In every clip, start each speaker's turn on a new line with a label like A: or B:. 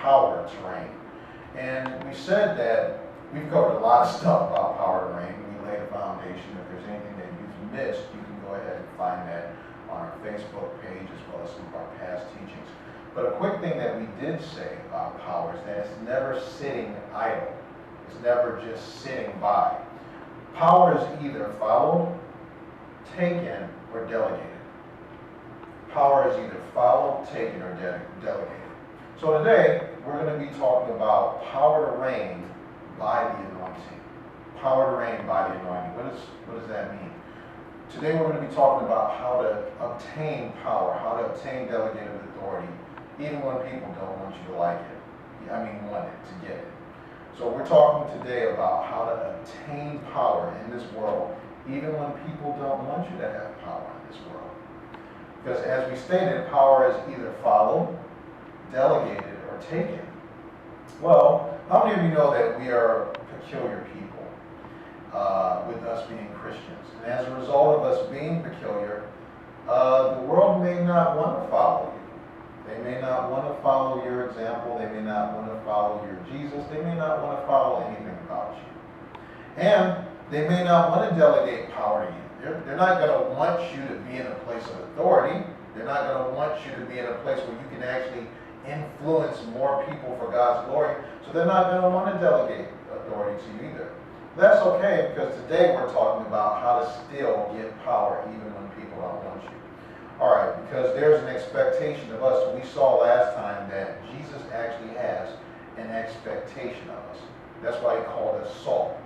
A: power to reign. And we said that we've covered a lot of stuff about power to reign. We laid a foundation. If there's anything that you've missed, you can go ahead and find that on our Facebook page as well as some of our past teachings. But a quick thing that we did say about power is that it's never sitting idle. It's never just sitting by. Power is either followed, taken, or delegated. Power is either followed, taken, or delegated. So today, we're going to be talking about power to reign by the anointing. Power to reign by the anointing. What does that mean? Today we're going to be talking about how to obtain power, how to obtain delegated authority, even when people don't want you to like it. Want it, to get it. So we're talking today about how to obtain power in this world, even when people don't want you to have power in this world. Because as we stated, power is either followed, delegated, or taken. Well, how many of you know that we are peculiar people, with us being Christians? And as a result of us being peculiar, the world may not want to follow you. They may not want to follow your example. They may not want to follow your Jesus. They may not want to follow anything about you. And they may not want to delegate power to you. They're not going to want you to be in a place of authority. They're not going to want you to be in a place where you can actually influence more people for God's glory. So they're not going to want to delegate authority to you either. That's okay, because today we're talking about how to still get power even when people don't want you. All right, because there's an expectation of us. We saw last time that Jesus actually has an expectation of us. That's why he called us salt.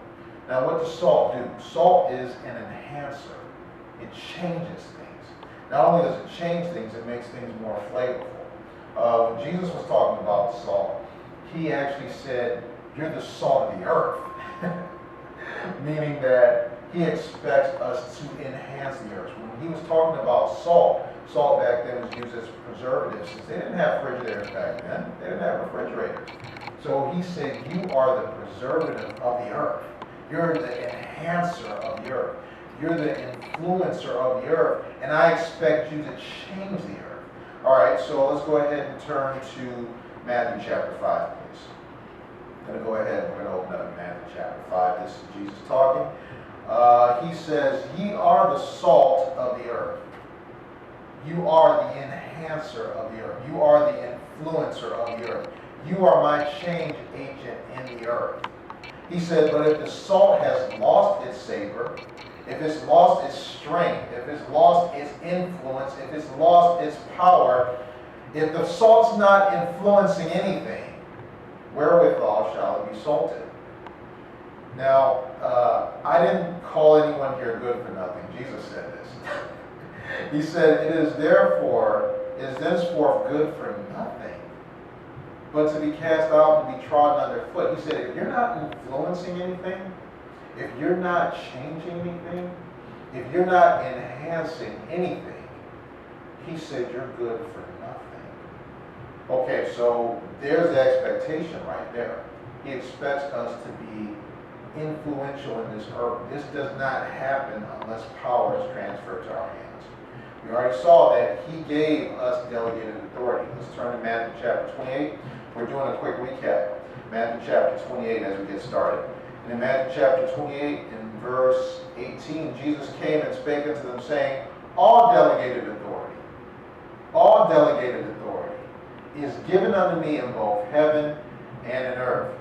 A: Now, what does salt do? Salt is an enhancer. It changes things. Not only does it change things, it makes things more flavorful. When Jesus was talking about salt, he actually said, "You're the salt of the earth," meaning that he expects us to enhance the earth. When he was talking about salt, salt back then was used as preservatives. They didn't have refrigerators back then. They didn't have refrigerators. So he said, "You are the preservative of the earth. You're the enhancer of the earth. You're the influencer of the earth, and I expect you to change the earth." All right, so let's go ahead and turn to Matthew chapter 5, please. I'm going to go ahead and we're going to open up Matthew chapter 5. This is Jesus talking. He says, "Ye are the salt of the earth. You are the enhancer of the earth. You are the influencer of the earth. You are my change agent in the earth." He said, "But if the salt has lost its savor, if it's lost its strength, if it's lost its influence, if it's lost its power, if the salt's not influencing anything, wherewithal shall it be salted?" Now, I didn't call anyone here good for nothing. Jesus said this. He said, "It is thenceforth good for nothing, but to be cast out and be trodden underfoot." He said, if you're not influencing anything, if you're not changing anything, if you're not enhancing anything, he said you're good for nothing. Okay, so there's the expectation right there. He expects us to be influential in this earth. This does not happen unless power is transferred to our hands. We already saw that he gave us delegated authority. Let's turn to Matthew chapter 28. We're doing a quick recap. Matthew chapter 28 as we get started. And in Matthew chapter 28, in verse 18, Jesus came and spake unto them, saying, all delegated authority is given unto me in both heaven and in earth.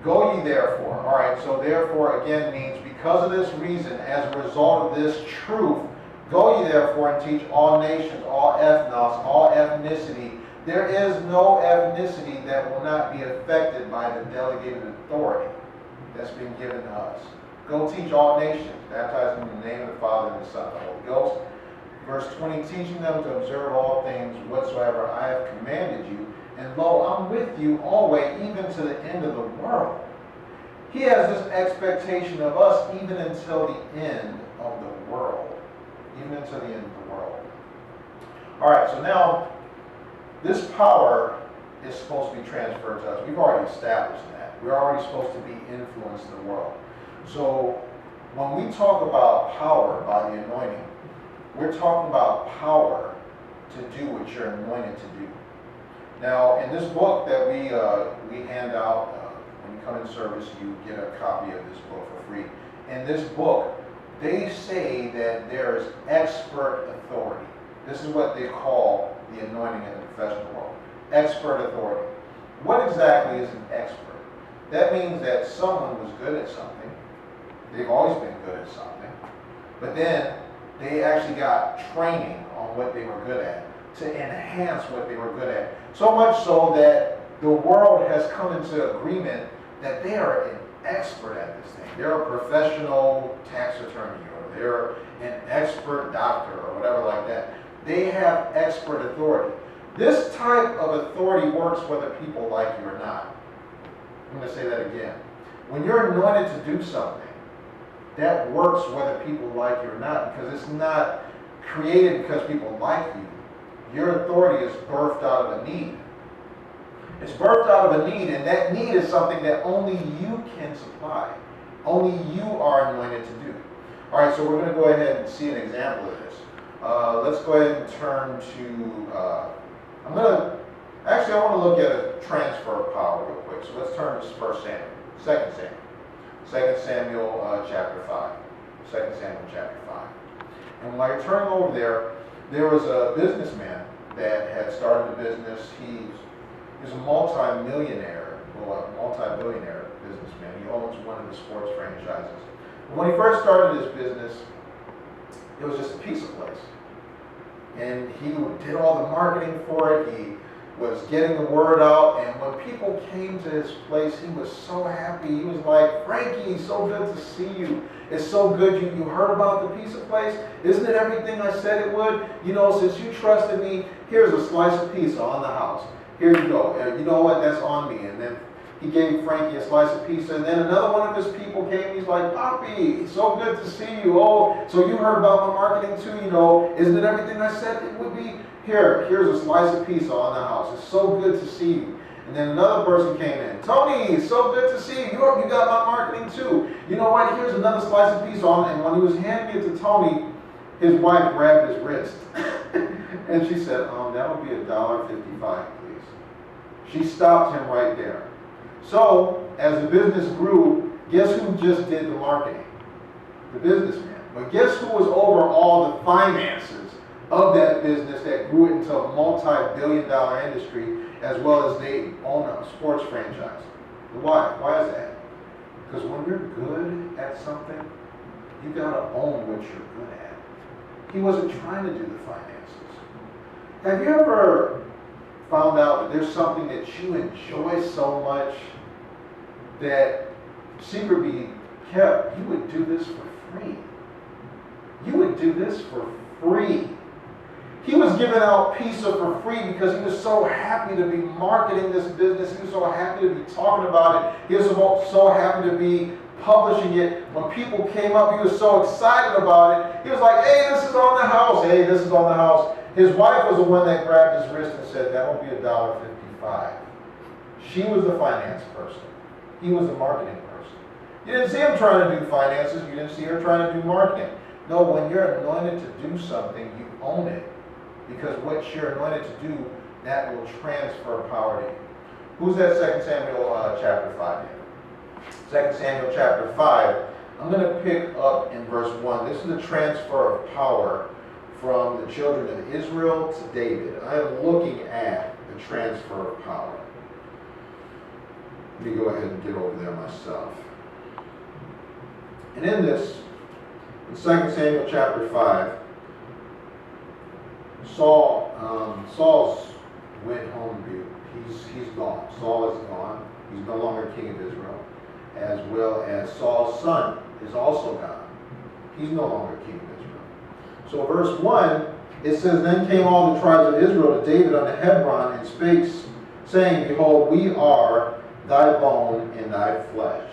A: Go ye therefore. All right, so therefore again means because of this reason, as a result of this truth, go ye therefore and teach all nations, all ethnos, all ethnicity. There is no ethnicity that will not be affected by the delegated authority that's been given to us. Go teach all nations, baptizing in the name of the Father and the Son and the Holy Ghost. Verse 20, teaching them to observe all things whatsoever I have commanded you. And lo, I'm with you always, even to the end of the world. He has this expectation of us even until the end of the world. Even until the end of the world. All right, so now, this power is supposed to be transferred to us. We've already established that. We're already supposed to be influenced in the world. So, when we talk about power by the anointing, we're talking about power to do what you're anointed to do. Now, in this book that we hand out, when you come in service, you get a copy of this book for free. In this book, they say that there is expert authority. This is what they call the anointing in the professional world. Expert authority. What exactly is an expert? That means that someone was good at something. They've always been good at something. But then they actually got training on what they were good at to enhance what they were good at. So much so that the world has come into agreement that they are an expert at this thing. They're a professional tax attorney, or they're an expert doctor, or whatever like that. They have expert authority. This type of authority works whether people like you or not. I'm going to say that again. When you're anointed to do something, that works whether people like you or not, because it's not created because people like you. Your authority is birthed out of a need. It's birthed out of a need, and that need is something that only you can supply. Only you are anointed to do. All right, so we're going to go ahead and see an example of this. Let's go ahead and turn to, I want to look at a transfer of power real quick. So let's turn to 1 Samuel, 2 Samuel chapter 5. 2 Samuel chapter 5. And while you're turning over there was a businessman that had started a business. He's a multi-billionaire businessman. He owns one of the sports franchises. But when he first started his business, it was just a pizza place. And he did all the marketing for it. He was getting the word out. And when people came to his place, he was so happy. He was like, "Frankie, so good to see you. It's so good you heard about the pizza place. Isn't it everything I said it would? You know, since you trusted me, here's a slice of pizza on the house. Here you go. You know what? That's on me." And then he gave Frankie a slice of pizza. And then another one of his people came. He's like, "Poppy, so good to see you. Oh, so you heard about my marketing too, you know. Isn't it everything I said it would be? Here's a slice of pizza on the house. It's so good to see you." And then another person came in. "Tony, so good to see you. You got my marketing too. You know what? Here's another slice of pizza on." And when he was handing it to Tony, his wife grabbed his wrist. And she said, "That'll be $1.55, please." She stopped him right there. So, as the business grew, guess who just did the marketing? The businessman. But guess who was over all the finances of that business that grew it into a multi-billion-dollar industry, as well as they own a sports franchise? The wife. Why is that? Because when you're good at something, you gotta own what you're good at. He wasn't trying to do the finances. Have you ever found out that there's something that you enjoy so much that secret be kept? You would do this for free. You would do this for free. He was giving out pizza for free because he was so happy to be marketing this business. He was so happy to be talking about it. He was so happy to be publishing it. When people came up, he was so excited about it. He was like, "Hey, this is on the house. Hey, this is on the house." His wife was the one that grabbed his wrist and said, "That'll be $1.55. She was the finance person. He was the marketing person. You didn't see him trying to do finances. You didn't see her trying to do marketing. No, when you're anointed to do something, you own it. Because what you're anointed to do, that will transfer power to you. Who's that 2 Samuel chapter 5 in? 2 Samuel chapter 5. I'm going to pick up in verse 1. This is the transfer of power from the children of Israel to David. I am looking at the transfer of power. Let me go ahead and get over there myself. And in this, in 2 Samuel chapter 5, Saul's went home. He's gone. Saul is gone. He's no longer king of Israel. As well as Saul's son is also gone. He's no longer king of Israel. So verse 1, it says, "Then came all the tribes of Israel to David unto Hebron, and spake, saying, Behold, we are thy bone and thy flesh.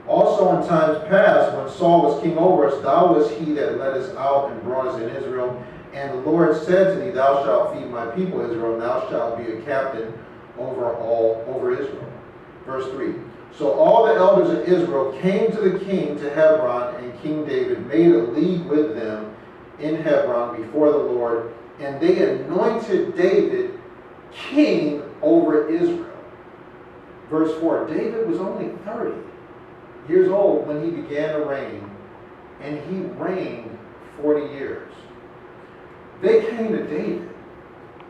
A: Also in times past, when Saul was king over us, thou wast he that led us out and brought us in Israel. And the Lord said to thee, Thou shalt feed my people Israel, and thou shalt be a captain over Israel." Verse 3. "So all the elders of Israel came to the king to Hebron, and King David made a league with them in Hebron before the Lord, and they anointed David
B: king over Israel. Verse 4, David was only 30 years old when he began to reign, and he reigned 40 years. They came to David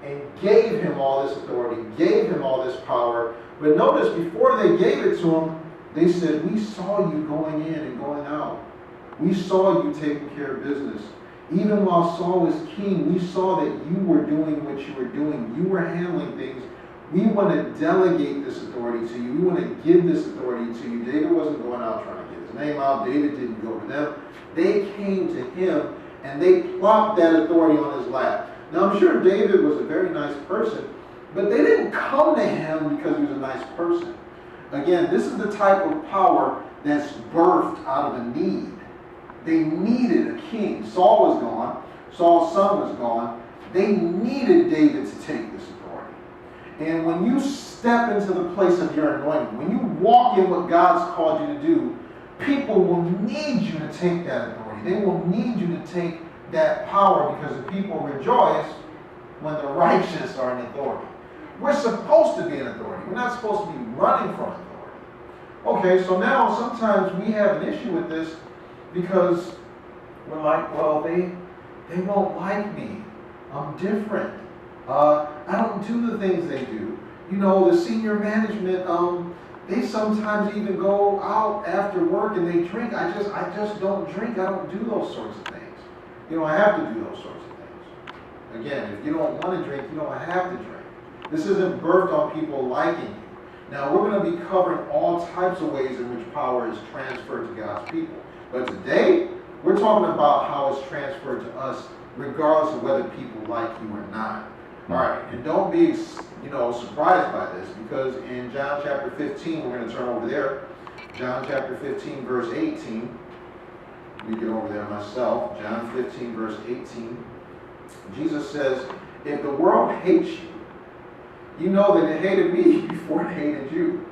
B: and gave him all this authority, gave him all this power. But notice, before they gave it to him, they said, we saw you going in and going out. We saw you taking care of business. Even while Saul was king, we saw that you were doing what you were doing. You were handling things. We want to delegate this authority to you. We want to give this authority to you. David wasn't going out trying to get his name out. David didn't go to them. They came to him and they plopped that authority on his lap. Now I'm sure David was a very nice person, but they didn't come to him because he was a nice person. Again, this is the type of power that's birthed out of a need. They needed a king. Saul was gone. Saul's son was gone. They needed David to take this authority. And when you step into the place of your anointing, when you walk in what God's called you to do, people will need you to take that authority. They will need you to take that power, because the people rejoice when the righteous are in authority. We're supposed to be in authority. We're not supposed to be running from authority. Okay, so now sometimes we have an issue with this because we're like, well, they won't like me. I'm different. I don't do the things they do. You know, the senior management, they sometimes even go out after work and they drink. I just don't drink. I don't do those sorts of things. You don't have to do those sorts of things. Again, if you don't want to drink, you don't have to drink. This isn't birthed on people liking you. Now, we're going to be covering all types of ways in which power is transferred to God's people. But today, we're talking about how it's transferred to us, regardless of whether people like you or not. All right, and don't be, surprised by this, because in John chapter 15, we're going to turn over there. John chapter 15, verse 18. Let me get over there myself. John 15, verse 18. Jesus says, if the world hates you, you know that it hated me before it hated you.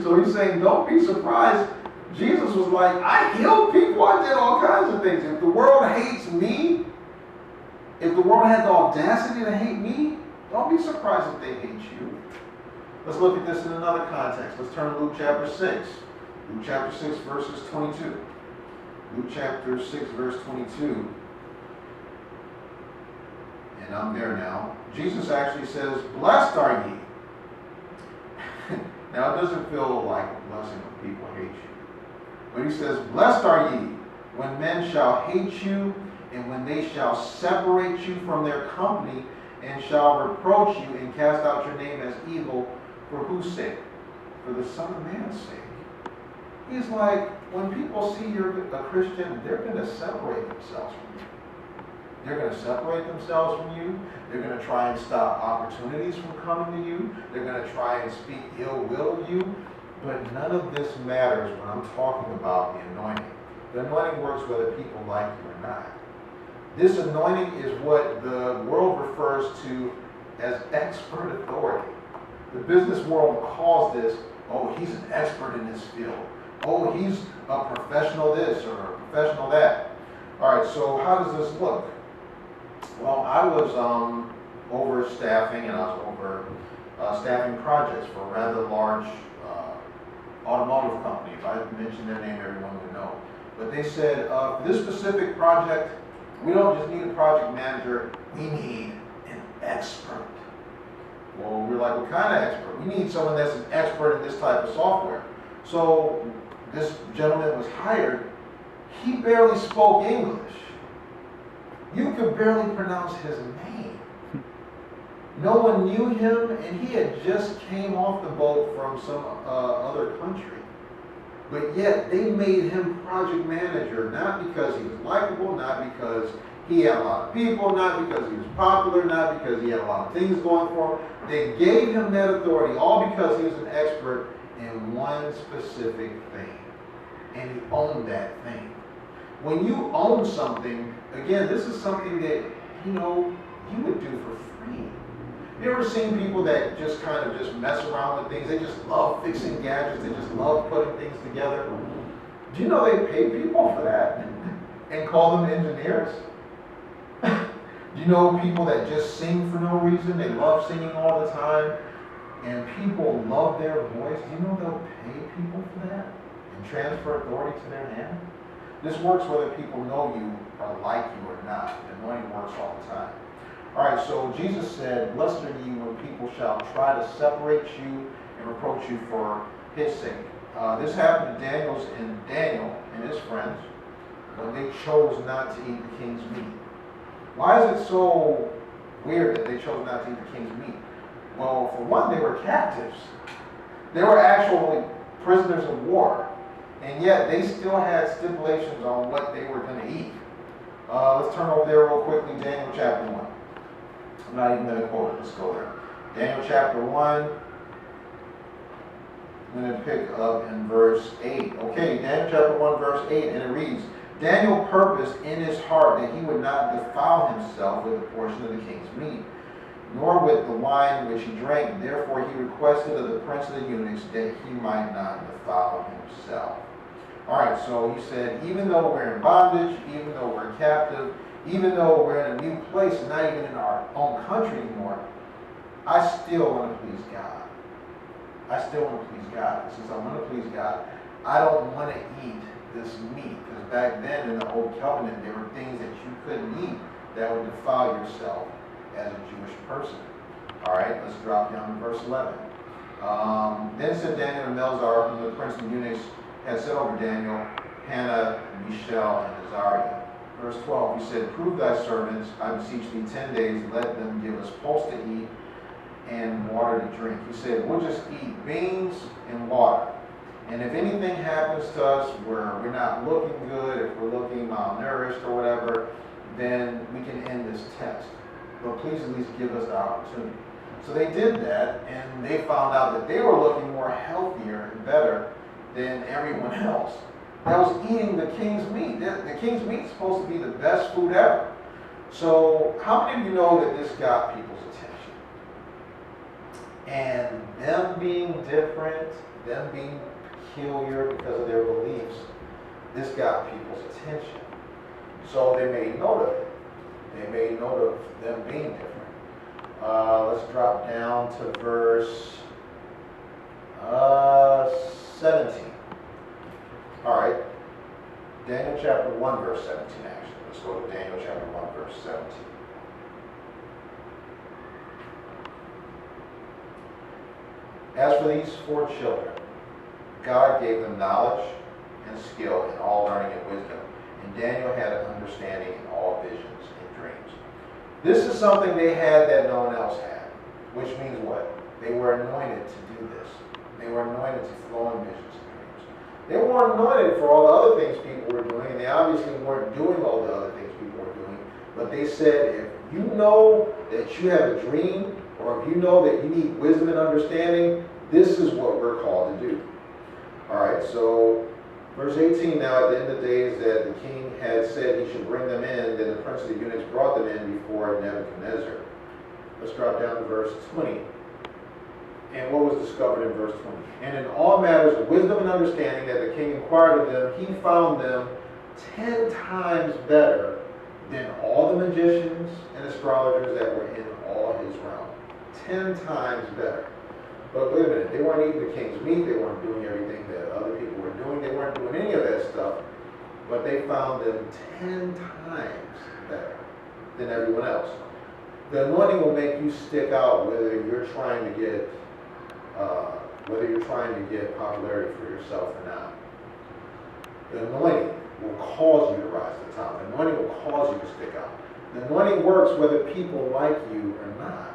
B: So he's saying, don't be surprised. Jesus was like, I healed people. I did all kinds of things. If the world hates me, if the world had the audacity to hate me, don't be surprised if they hate you. Let's look at this in another context. Let's turn to Luke chapter 6. Luke chapter 6, verses 22. Luke chapter 6, verse 22. And I'm there now. Jesus actually says, blessed are ye. Now, it doesn't feel like a blessing when people hate you. But he says, blessed are ye when men shall hate you, and when they shall separate you from their company, and shall reproach you, and cast out your name as evil. For whose sake? For the Son of Man's sake. He's like, when people see you're a Christian, they're going to separate themselves from you. They're going to separate themselves from you. They're going to try and stop opportunities from coming to you. They're going to try and speak ill will of you. But none of this matters when I'm talking about the anointing. The anointing works whether people like you or not. This anointing is what the world refers to as expert authority. The business world calls this, oh, he's an expert in this field. Oh, he's a professional this or a professional that. All right, so how does this look? Well, I was over staffing, and I was over staffing projects for a rather large automotive company. If I mentioned their name, everyone would know. But they said, for this specific project, we don't just need a project manager, we need an expert. Well, we're like, what kind of expert? We need someone that's an expert in this type of software. So this gentleman was hired. He barely spoke English. You could barely pronounce his name. No one knew him, and he had just came off the boat from some other country. But yet, they made him project manager, not because he was likable, not because he had a lot of people, not because he was popular, not because he had a lot of things going for him. They gave him that authority, all because he was an expert in one specific thing. And he owned that thing. When you own something, again, this is something that, you would do for free. You ever seen people that just kind of just mess around with things? They just love fixing gadgets. They just love putting things together. Do you know they pay people for that and call them engineers?
A: Do you know people that just sing for no reason? They love singing all the time, and people love their voice. Do you know they'll pay people for that and transfer authority to their hand? This works whether people know you or like you or not. The anointing works all the time. All right, so Jesus said, "Blessed are you when people shall try to separate you and reproach you for his sake." This happened to Daniel and his friends when they chose not to eat the king's meat. Why is it so weird that they chose not to eat the king's meat? Well, for one, they were captives. They were actually prisoners of war. And yet, they still had stipulations on what they were going to eat. Let's turn over there real quickly, Daniel chapter 1. I'm not even going to quote it. Let's go there. Daniel chapter 1. I'm going to pick up in verse 8. Okay, Daniel chapter 1, verse 8, and it reads, "Daniel purposed in his heart that he would not defile himself with a portion of the king's meat, nor with the wine which he drank. Therefore he requested of the prince of the eunuchs that he might not defile himself." All right, so he said, even though we're in bondage, even though we're captive, even though we're in a new place, not even in our own country anymore, I still want to please God. I still want to please God. Since I want to please God, I don't want to eat this meat. Because back then in the Old Covenant, there were things that you couldn't eat that would defile yourself as a Jewish person. All right, let's drop down to verse 11. Then said Daniel to Melzar, whom the prince of the eunuchs had set over Daniel, Hannah, Mishael, and Azariah. Verse 12, he said, "Prove thy servants, I beseech thee, 10 days, let them give us pulse to eat and water to drink." He said, we'll just eat beans and water. And if anything happens to us where we're not looking good, if we're looking malnourished or whatever, then we can end this test. But please at least give us the opportunity. So they did that, and they found out that they were looking more healthier and better than everyone else. That was eating the king's meat. The king's meat is supposed to be the best food ever. So how many of you know that this got people's attention? And them being different, them being peculiar because of their beliefs, this got people's attention. So they made note of it. They made note of them being different. Let's drop down to verse 17. All right. Daniel chapter 1, verse 17, actually. Let's go to Daniel chapter 1, verse 17. "As for these 4 children, God gave them knowledge and skill in all learning and wisdom, and Daniel had an understanding in all visions and dreams." This is something they had that no one else had, which means what? They were anointed to do this. They were anointed to flow in visions and dreams. They weren't anointed for all the other things people were doing, and they obviously weren't doing all the other things people were doing, but they said, if you know that you have a dream, or if you know that you need wisdom and understanding, this is what we're called to do. All right, so verse 18, "Now at the end of the days that the king had said he should bring them in, then the prince of the eunuchs brought them in before Nebuchadnezzar." Let's drop down to verse 20. And what was discovered in verse 20? "And in all matters of wisdom and understanding that the king inquired of them, he found them 10 times better than all the magicians and astrologers that were in all his realm." 10 times better. But wait a minute, they weren't eating the king's meat, they weren't doing everything that other people were doing, they weren't doing any of that stuff, but they found them 10 times better than everyone else. The anointing will make you stick out whether you're trying to get popularity for yourself or not. The anointing will cause you to rise to the top. The anointing will cause you to stick out. The anointing works whether people like you or not.